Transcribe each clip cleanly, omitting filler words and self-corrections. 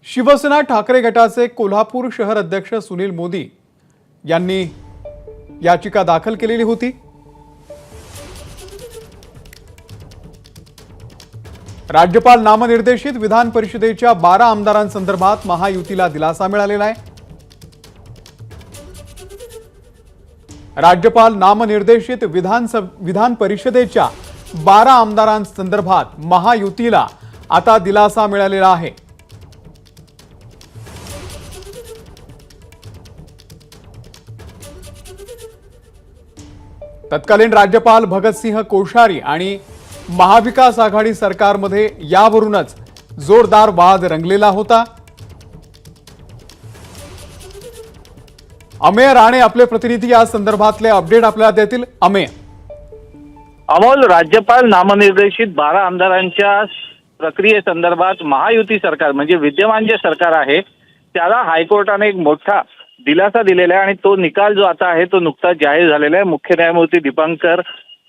शिवसेना ठाकरे गटाचे कोल्हापूर शहर अध्यक्ष सुनील मोदी यांनी याचिका दाखल केलेली होती। राज्यपाल नामनिर्देशित विधान परिषदेच्या 12 आमदारांसंदर्भात महायुतीला दिलासा मिळालेला आहे। राज्यपाल नामनिर्देशित विधान परिषदेच्या 12 आमदारांसंदर्भात महायुतीला आता दिलासा मिळालेला आहे। तत्कालीन राज्यपाल भगतसिंह कोश्यारी आणि महाविकास आघाडी सरकारमध्ये यावरूनच जोरदार वाद रंगलेला होता। अमेय राणे आपले प्रतिनिधी या संदर्भातले अपडेट आपल्याला देतील। अमेय, अमोल, राज्यपाल नामनिर्देशित 12 आमदारांच्या प्रक्रियेसंदर्भात महायुती सरकार म्हणजे विद्यमान जे सरकार आहे त्याला हायकोर्टाने एक मोठा दिलासा दिलेला आहे आणि तो निकाल जो आता आहे तो नुकताच जाहीर झालेला आहे। मुख्य न्यायमूर्ती दीपांकर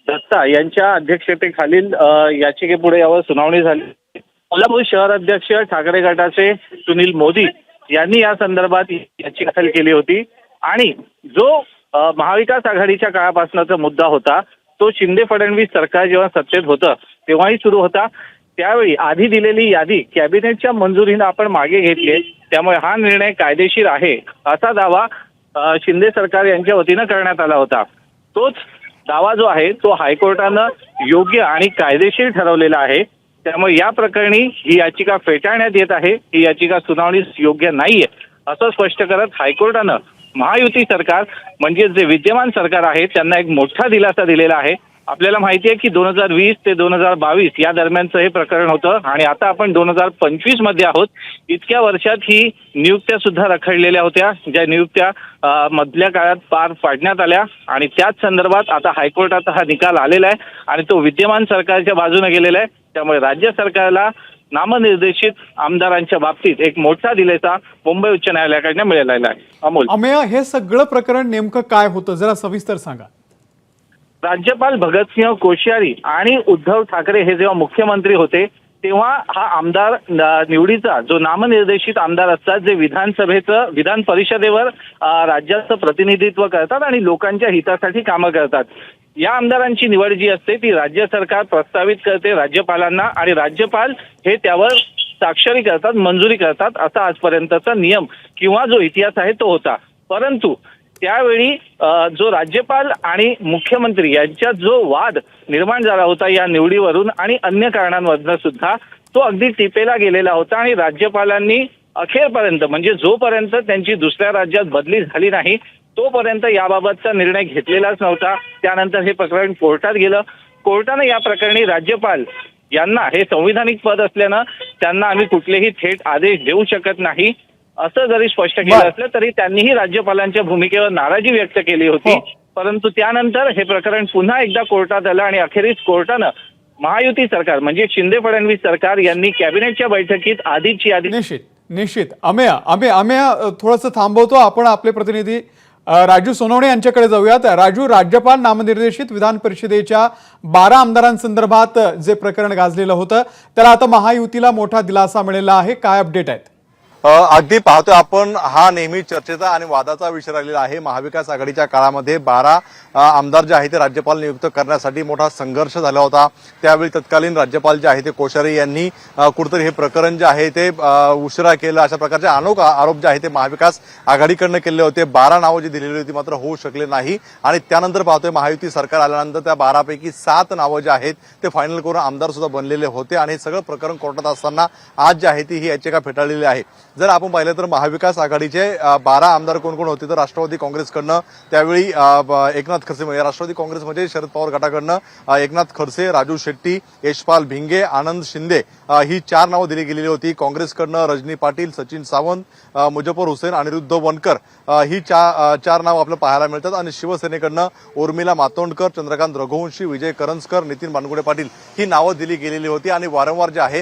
दत्ता यांच्या अध्यक्षतेखालील याचिकेपुढे यावर सुनावणी झाली। कोल्हापूर शहर अध्यक्ष ठाकरे गटाचे सुनील मोदी यांनी या संदर्भात याचिका दाखल केली होती आणि जो महाविकास आघाडीच्या काळापासूनचा मुद्दा होता तो शिंदे फडणवीस सरकार जेव्हा सत्तेत होतं तेव्हाही सुरू होता। त्यावेळी आधी दिलेली यादी कॅबिनेटच्या मंजुरीने आपण मागे घेतली, त्यामुळे हा निर्णय कायदेशीर आहे असा दावा शिंदे सरकार यांच्या वतीनं करण्यात आला होता। तोच दावा जो आहे तो हायकोर्टानं योग्य आणि कायदेशीर ठरवलेला आहे। त्यामुळे या प्रकरणी ही याचिका फेटाळण्यात येत आहे, ही याचिका सुनावणीस योग्य नाहीये असं स्पष्ट करत हायकोर्टानं महायुती सरकार म्हणजे जे विद्यमान सरकार आहे त्यांना एक मोठा दिलासा दिलेला आहे। आपल्याला माहिती आहे की 2020 ते 2022 या दरम्यानचं हे प्रकरण होतं आणि आता आपण 2025 मध्ये आहोत। इतक्या वर्षात ही नियुक्त्या सुद्धा रखडलेल्या होत्या, ज्या नियुक्त्या मधल्या काळात पार पाडण्यात आल्या आणि त्याच संदर्भात आता हायकोर्टाचा हा निकाल आलेला आहे आणि तो विद्यमान सरकारच्या बाजूने गेलेला आहे। त्यामुळे राज्य सरकारला नामनिर्देशित आमदारांच्या बाबतीत एक मोठा दिलासा मुंबई उच्च न्यायालयाकडनं मिळालेला आहे। अमेय, हे सगळं प्रकरण नेमकं काय होतं जरा सविस्तर सांगा। राज्यपाल भगतसिंह कोश्यारी आणि उद्धव ठाकरे हे जेव्हा मुख्यमंत्री होते तेव्हा हा आमदार निवडीचा जो नामनिर्देशित आमदार असतात जे विधानसभेचं विधान परिषदेवर राज्याचं प्रतिनिधित्व करतात आणि लोकांच्या हितासाठी कामं करतात, या आमदारांची निवड जी असते ती राज्य सरकार प्रस्तावित करते राज्यपालांना आणि राज्यपाल हे त्यावर स्वाक्षरी करतात, मंजुरी करतात असा आजपर्यंतचा नियम किंवा जो इतिहास आहे तो होता। परंतु त्यावेळी जो राज्यपाल आणि मुख्यमंत्री यांच्यात जो वाद निर्माण झाला होता या निवडीवरून आणि अन्य कारणांवरून सुद्धा तो अगदी टिपेला गेलेला होता आणि राज्यपालांनी अखेरपर्यंत म्हणजे जोपर्यंत त्यांची दुसऱ्या राज्यात बदली झाली नाही तोपर्यंत याबाबतचा निर्णय घेतलेलाच नव्हता। त्यानंतर हे प्रकरण कोर्टात गेलं। कोर्टाने या प्रकरणी राज्यपाल यांना हे संविधानिक पद असल्यानं त्यांना आम्ही कुठलेही थेट आदेश देऊ शकत नाही असं जरी स्पष्ट केलं असलं तरी त्यांनीही राज्यपालांच्या भूमिकेवर नाराजी व्यक्त केली होती। परंतु त्यानंतर हे प्रकरण पुन्हा एकदा कोर्टात आलं आणि अखेरीस कोर्टानं महायुती सरकार म्हणजे शिंदे फडणवीस सरकार यांनी कॅबिनेटच्या बैठकीत आधीची यादी निश्चित अमेय थोडंसं थांबवतो। आपण आपले प्रतिनिधी राजू सोनवणे यांच्याकडे जाऊयात। राजू, राज्यपाल नामनिर्देशित विधान परिषदेच्या 12 आमदारांसंदर्भात जे प्रकरण गाजलेलं होतं त्याला आता महायुतीला मोठा दिलासा मिळालेला आहे, काय अपडेट आहेत? अगदी पाहतोय आपण, हा नेहमी चर्चेचा आणि वादाचा विषय राहिलेला आहे। महाविकास आघाडीच्या काळामध्ये 12 आमदार जे आहे ते राज्यपाल नियुक्त करण्यासाठी मोठा संघर्ष झाला होता। त्यावेळी तत्कालीन राज्यपाल जे आहे ते कोश्यारी यांनी कुठेतरी हे प्रकरण जे आहे ते उशिरा केलं अशा प्रकारचे अनेक आरोप जे आहे ते महाविकास आघाडीकडनं केले होते। 12 नावं जी दिलेली होती मात्र होऊ शकले नाही आणि त्यानंतर पाहतोय महायुती सरकार आल्यानंतर त्या 12 पैकी 7 नावं जे आहेत ते फायनल करून आमदार सुद्धा बनलेले होते आणि हे सगळं प्रकरण कोर्टात असताना आज जे आहे ती ही याचिका फेटाळलेली आहे। जर आपण पाहिलं तर महाविकास आघाडीचे 12 आमदार कोण कोण होते तर राष्ट्रवादी काँग्रेसकडनं त्यावेळी एकनाथ खडसे म्हणजे राष्ट्रवादी काँग्रेस म्हणजे शरद पवार गटाकडनं एकनाथ खडसे, राजू शेट्टी, यशपाल भिंगे, आनंद शिंदे ही 4 नावं दिली गेलेली होती। काँग्रेसकडनं रजनी पाटील, सचिन सावंत, मुजफ्फर हुसेन, अनिरुद्ध वनकर ही 4 नावं आपल्याला पाहायला मिळतात आणि शिवसेनेकडनं उर्मिला मातोंडकर, चंद्रकांत रघुवंशी, विजय करंजकर, नितीन बानगुडे पाटील ही नावं दिली गेलेली होती आणि वारंवार जे आहे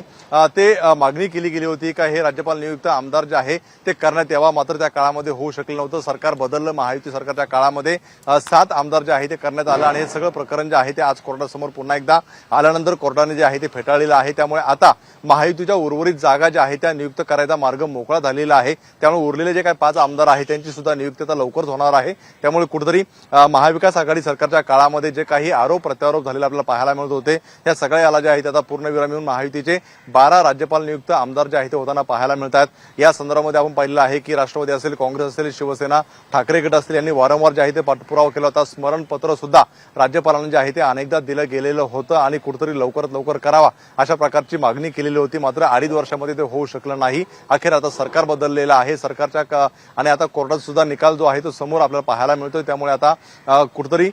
ते मागणी केली गेली होती का हे राज्यपाल नियुक्त आमदार जे आहे ते करण्यात यावा, मात्र त्या काळामध्ये होऊ शकलं नव्हतं। सरकार बदललं, महायुती सरकारच्या काळामध्ये 7 आमदार जे आहे ते करण्यात आलं आणि हे सगळं प्रकरण जे आहे ते आज कोर्टासमोर पुन्हा एकदा आल्यानंतर कोर्टाने जे आहे ते फेटाळलेलं आहे। त्यामुळे आता महायुतीच्या उर्वरित जागा ज्या आहेत त्या नियुक्त करायचा मार्ग मोकळा झालेला आहे। त्यामुळे उरलेले जे काही 5 आमदार आहेत त्यांची सुद्धा नियुक्ती आता लवकरच होणार आहे। त्यामुळे कुठेतरी महाविकास आघाडी सरकारच्या काळामध्ये जे काही आरोप प्रत्यारोप झालेले आपल्याला पाहायला मिळत होते त्या सगळ्याला जे आहेत आता पूर्णविराम येऊन महायुतीचे 12 राज्यपाल नियुक्त आमदार जे आहेत ते होताना पाहायला मिळतात। या संदर्भामध्ये आपण पाहिलेलं आहे की राष्ट्रवादी असेल, काँग्रेस असेल, शिवसेना, ठाकरे गट असतील यांनी वारंवार जे आहे ते पाठपुरावा केला होता। स्मरणपत्र सुद्धा राज्यपालांना जे आहे ते अनेकदा दिलं गेलेलं होतं आणि कुठेतरी लवकरात लवकर करावा अशा प्रकारची मागणी केलेली होती। मात्र 2.5 वर्षामध्ये ते होऊ शकलं नाही। अखेर आता सरकार बदललेलं आहे। सरकारच्या आणि आता कोर्टात सुद्धा निकाल जो आहे तो समोर आपल्याला पाहायला मिळतोय। त्यामुळे आता कुठेतरी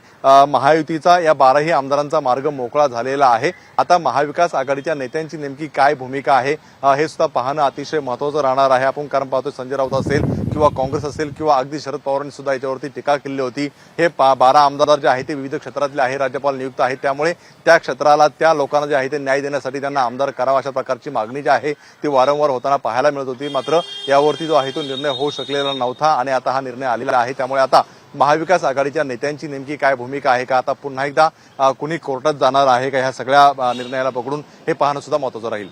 महायुतीचा या 12ही आमदारांचा मार्ग मोकळा झालेला आहे। आता महाविकास आघाडीच्या नेत्यांची नेमकी काय भूमिका आहे हे सुद्धा पाहणं अतिशय महत्त्वाचं राहणार आहे। आपण कारण पाहतोय संजय राऊत असेल किंवा काँग्रेस असेल किंवा अगदी शरद पवारांनी सुद्धा याच्यावरती टीका केली होती। हे 12 आमदार जे आहे ते विविध क्षेत्रातले आहे, राज्यपाल नियुक्त आहेत। त्यामुळे त्या क्षेत्राला त्या लोकांना जे आहे ते न्याय देण्यासाठी त्यांना आमदार करावा अशा प्रकारची मागणी जी आहे ती वारंवार होताना पाहायला मिळत होती। मात्र यावरती जो आहे तो निर्णय होऊ शकलेला नव्हता आणि आता हा निर्णय आलेला आहे। त्यामुळे आता महाविकास आघाडीच्या नेत्यांची नेमकी काय भूमिका आहे का, आता पुन्हा एकदा कुणी कोर्टात जाणार आहे का, ह्या सगळ्या निर्णयाला पकडून हे पाहणं सुद्धा महत्त्वाचं राहील।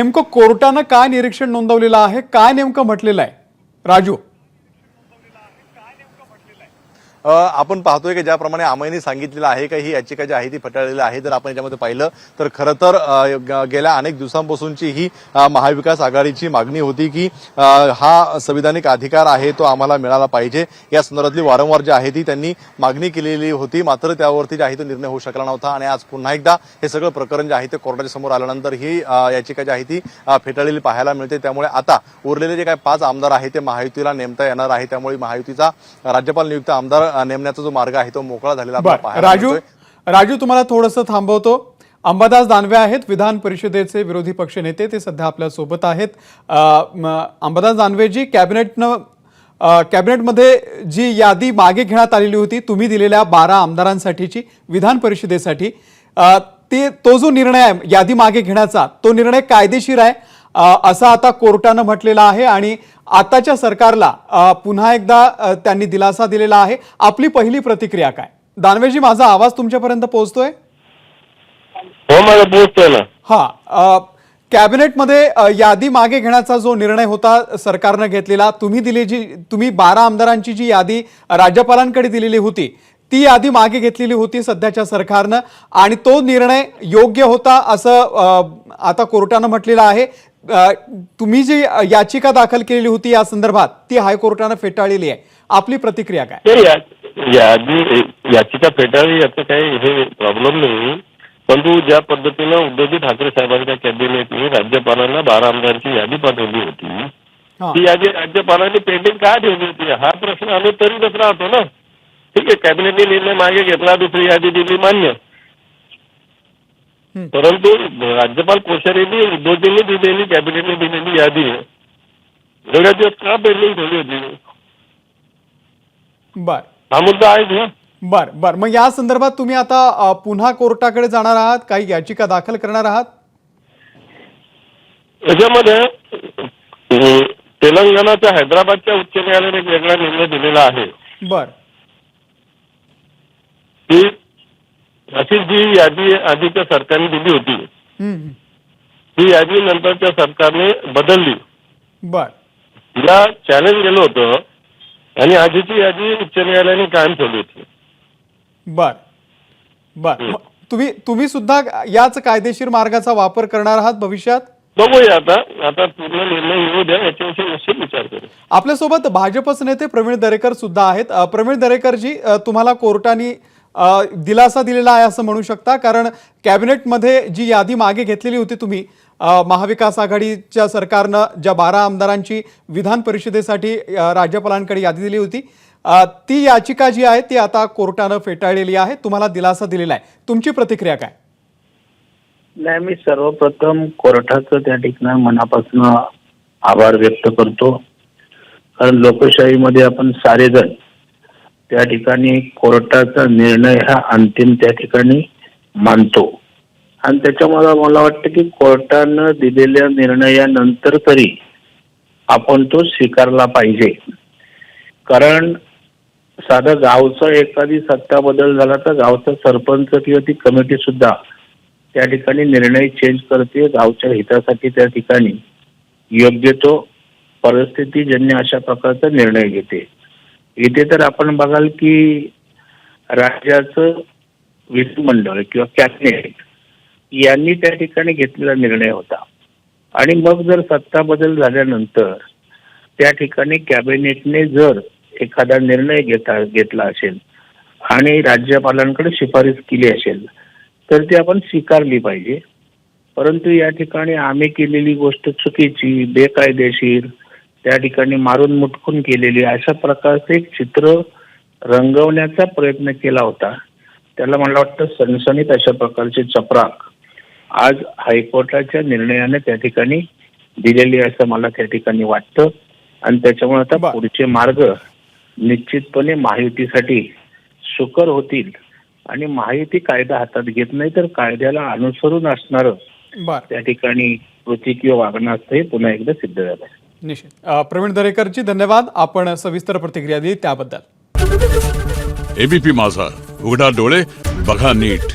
नेमकं कोर्टानं काय निरीक्षण नोंदवलेलं आहे, काय नेमकं म्हटलेलं आहे राजू? आपण पाहतोय की ज्याप्रमाणे आमईने सांगितलेलं आहे की ही याचिका जी आहे ती फेटाळलेली आहे। जर आपण याच्यामध्ये पाहिलं तर खरं तर गेल्या अनेक दिवसांपासूनची ही महाविकास आघाडीची मागणी होती की हा संविधानिक अधिकार आहे तो आम्हाला मिळाला पाहिजे। या संदर्भातली वारंवार जी आहे ती त्यांनी मागणी केलेली होती। मात्र त्यावरती जे आहे तो निर्णय होऊ शकला नव्हता आणि आज पुन्हा एकदा हे सगळं प्रकरण जे आहे ते कोर्टाच्या समोर आल्यानंतर ही याचिका जी आहे ती फेटाळलेली पाहायला मिळते। त्यामुळे आता उरलेले जे काही 5 आमदार आहेत ते महायुतीला नेमता येणार आहे। त्यामुळे महायुतीचा राज्यपाल नियुक्त आमदार नेमण्याचा जो मार्ग आहे तो मोकळा झालेला आपल्याला पाहायला मिळतोय। राजू तुम्हाला थोडंसं थांबवतो। अंबादास दानवे आहेत विधान परिषदेचे विरोधी पक्षनेते, ते सध्या आपल्या सोबत आहेत। अंबादास दानवेजी, कॅबिनेटमध्ये जी यादी मागे घेण्यात आलेली होती तुम्ही दिलेल्या 12 आमदारांसाठीची विधान परिषदेसाठी, तो जो निर्णय आहे यादी मागे घेण्याचा तो निर्णय कायदेशीर आहे असं आता कोर्टानं म्हटलेलं आहे आणि आताच्या सरकारला पुन्हा एकदा त्यांनी दिलासा दिलेला आहे। आपली पहिली प्रतिक्रिया काय? दानवेजी, माझा आवाज तुमच्यापर्यंत पोहोचतोय? हो, मला पोहोचतोय ना। हा, कॅबिनेटमध्ये यादी मागे घेण्याचा जो निर्णय होता सरकारनं घेतलेला, तुम्ही 12 आमदारांची जी यादी राज्यपालांकडे दिलेली होती ती यादी मागे घेतलेली होती सध्याच्या सरकारनं आणि तो निर्णय योग्य होता असं आता कोर्टानं म्हटलेलं आहे। तुम्ही जी याचिका दाखल केलेली होती या संदर्भात ती हायकोर्टानं फेटाळलेली आहे। आपली प्रतिक्रिया काय? याचिका फेटाळली याचं काही हे प्रॉब्लेम नाही, परंतु ज्या पद्धतीनं उद्धवजी ठाकरे साहेबांच्या कॅबिनेटने राज्यपालांना 12 आमदारांची यादी पाठवली होती ती यादी राज्यपालांनी पेंडिंग का ठेवली होती हा प्रश्न आम्ही तरीच राहतो ना। ठीक आहे, कॅबिनेटने निर्णय मागे घेतला, दुसरी यादी दिली, मान्य, परंतु राज्यपाल कोश्यारींनी उद्धवजींनी दिलेली कॅबिनेटने दिलेली यादी एवढ्या दिवस का पेंडिंग ठेवली होती? बर, हा मुद्दा आहे ना। बर, मग या संदर्भात तुम्ही आता पुन्हा कोर्टाकडे जाणार आहात, काही याचिका दाखल करणार आहात? याच्यामध्ये तेलंगणाच्या हैदराबादच्या उच्च न्यायालयाने एक वेगळा निर्णय दिलेला आहे। बर, की अशी जी यादी आधीच्या सरकारने दिली होती ती यादी नंतरच्या सरकारने बदलली। बर, तिला चॅलेंज केलं होतं आणि आधीची यादी उच्च न्यायालयाने कायम ठेवली होती। बर, तुम्ही सुद्धा याच कायदेशीर मार्गाचा वापर करणार आहात भविष्यात? बघूया आता पूर्ण निर्णय येऊ द्या, याच्याविषयी निश्चित विचार करू। आपल्यासोबत भाजपचे नेते प्रवीण दरेकर सुद्धा आहेत। प्रवीण दरेकरजी, तुम्हाला कोर्टाने दिलासा दिलेला आहे असं म्हणू शकता, कारण कॅबिनेटमध्ये जी यादी मागे घेतलेली होती तुम्ही महाविकास आघाडीच्या सरकारनं ज्या 12 आमदारांची विधान परिषदेसाठी राज्यपालांकडे यादी दिली होती ती याचिका जी आहे ती आता कोर्टानं फेटाळलेली आहे, तुम्हाला दिलासा दिलेला आहे। तुमची प्रतिक्रिया काय? नाही, मी सर्वप्रथम कोर्टाचं त्या ठिकाणी मनापासून आभार व्यक्त करतो, कारण लोकशाहीमध्ये आपण सारेजण त्या ठिकाणी कोर्टाचा निर्णय हा अंतिम त्या ठिकाणी मानतो आणि त्याच्यामुळे मला वाटतं की कोर्टानं दिलेल्या निर्णयानंतर तरी आपण तो स्वीकारला पाहिजे। कारण साधा गावचा एखादी सत्ता बदल झाला तर गावचा सरपंच किंवा ती कमिटी सुद्धा त्या ठिकाणी निर्णय चेंज करते, गावच्या हितासाठी त्या ठिकाणी योग्य तो परिस्थितीजन्य अशा प्रकारचा निर्णय घेते. इथे तर आपण बघाल की राज्याचं विधिमंडळ किंवा कॅबिनेट यांनी त्या ठिकाणी घेतलेला निर्णय होता आणि मग जर सत्ता बदल झाल्यानंतर त्या ठिकाणी कॅबिनेटने जर एखादा निर्णय घेतला असेल आणि राज्यपालांकडे शिफारस केली असेल तर ती आपण स्वीकारली पाहिजे. परंतु या ठिकाणी आम्ही केलेली गोष्ट चुकीची, बेकायदेशीर, त्या ठिकाणी मारून मुटकून केलेली अशा प्रकारचं एक चित्र रंगवण्याचा प्रयत्न केला होता. त्याला मला वाटतं सणसणीत अशा प्रकारचे चपराक आज हायकोर्टाच्या निर्णयाने त्या ठिकाणी दिलेली असं मला त्या ठिकाणी वाटतं आणि त्याच्यामुळे आता बरं. पुढचे मार्ग निश्चितपणे महायुतीसाठी सुकर होतील आणि महायुती कायदा हातात घेत नाही तर कायद्याला अनुसरून असणारं बर त्या ठिकाणी कृती किंवा वागणं असतं हे पुन्हा एकदा सिद्ध झालं. निश्चित. प्रवीण दरेकरजी धन्यवाद, आपण सविस्तर प्रतिक्रिया दिली त्याबद्दल. एबीपी माझा, उघडा डोळे बघा नीट.